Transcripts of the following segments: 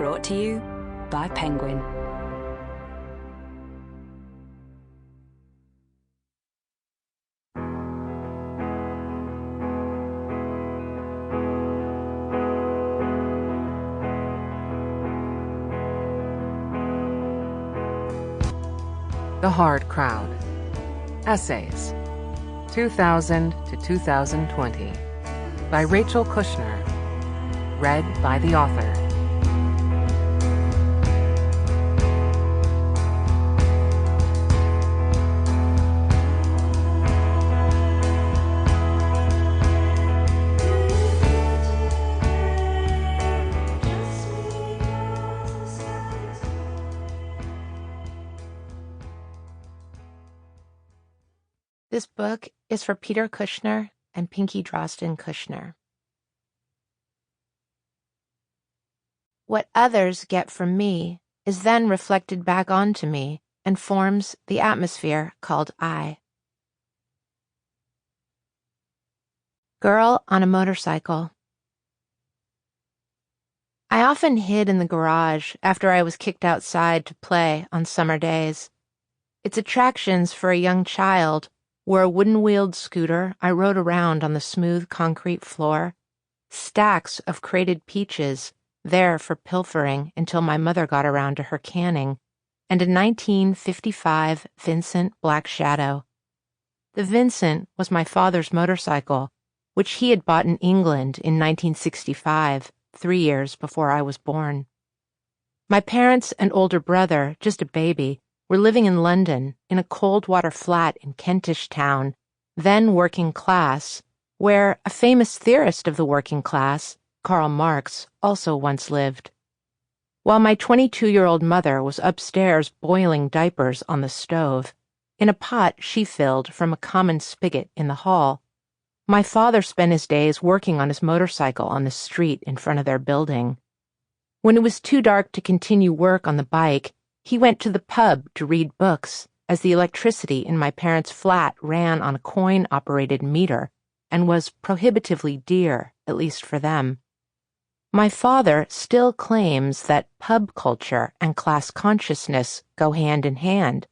Brought to you by Penguin. The Hard Crowd. Essays. 2000 to 2020. By Rachel Kushner. Read by the author. This book is for Peter Kushner and Pinky Droston Kushner. What others get from me is then reflected back onto me and forms the atmosphere called I. Girl on a motorcycle. I often hid in the garage after I was kicked outside to play on summer days. Its attractions for a young child were a wooden-wheeled scooter I rode around on the smooth concrete floor, stacks of crated peaches there for pilfering until my mother got around to her canning, and a 1955 Vincent Black Shadow. The Vincent was my father's motorcycle, which he had bought in England in 1965, 3 years before I was born. My parents and older brother, just a baby, were living in London, in a cold-water flat in Kentish Town, then working class, where a famous theorist of the working class, Karl Marx, also once lived. While my 22-year-old mother was upstairs boiling diapers on the stove, in a pot she filled from a common spigot in the hall, my father spent his days working on his motorcycle on the street in front of their building. When it was too dark to continue work on the bike, he went to the pub to read books, as the electricity in my parents' flat ran on a coin-operated meter and was prohibitively dear, at least for them. My father still claims that pub culture and class consciousness go hand in hand,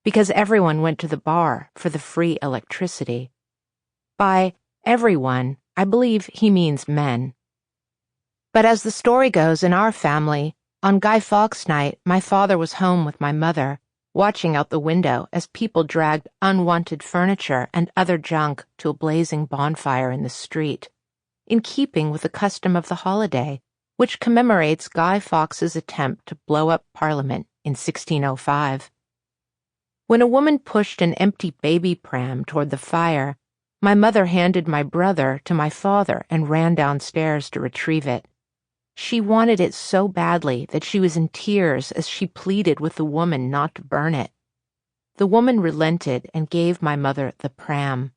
because everyone went to the bar for the free electricity. By everyone, I believe he means men. But as the story goes in our family, on Guy Fawkes night, my father was home with my mother, watching out the window as people dragged unwanted furniture and other junk to a blazing bonfire in the street, in keeping with the custom of the holiday, which commemorates Guy Fawkes's attempt to blow up Parliament in 1605. When a woman pushed an empty baby pram toward the fire, my mother handed my brother to my father and ran downstairs to retrieve it. She wanted it so badly that she was in tears as she pleaded with the woman not to burn it. The woman relented and gave my mother the pram.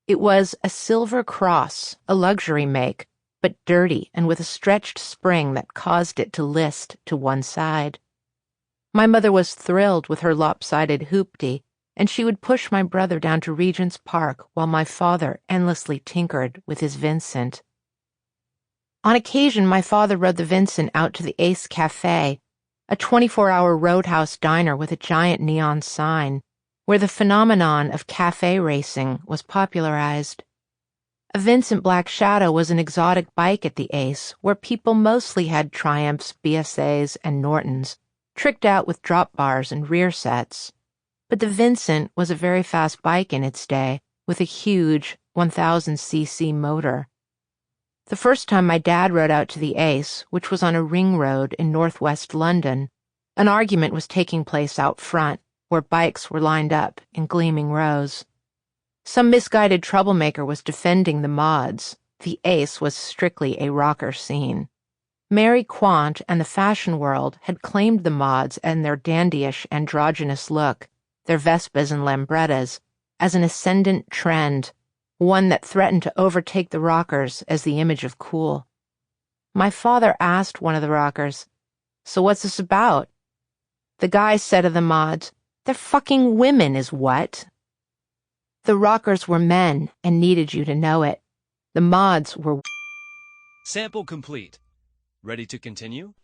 It was a silver cross, a luxury make, but dirty and with a stretched spring that caused it to list to one side. My mother was thrilled with her lopsided hoopty, and she would push my brother down to Regent's Park while my father endlessly tinkered with his Vincent. On occasion, my father rode the Vincent out to the Ace Cafe, a 24-hour roadhouse diner with a giant neon sign, where the phenomenon of cafe racing was popularized. A Vincent Black Shadow was an exotic bike at the Ace, where people mostly had Triumphs, BSAs, and Nortons, tricked out with drop bars and rear sets. But the Vincent was a very fast bike in its day, with a huge 1,000cc motor. The first time my dad rode out to the Ace, which was on a ring road in northwest London, an argument was taking place out front, where bikes were lined up in gleaming rows. Some misguided troublemaker was defending the mods. The Ace was strictly a rocker scene. Mary Quant and the fashion world had claimed the mods and their dandyish androgynous look, their Vespas and Lambrettas, as an ascendant trend, one that threatened to overtake the rockers as the image of cool. My father asked one of the rockers, "So what's this about?" The guy said of the mods, "They're fucking women is what." The rockers were men and needed you to know it. The mods were... Sample complete. Ready to continue?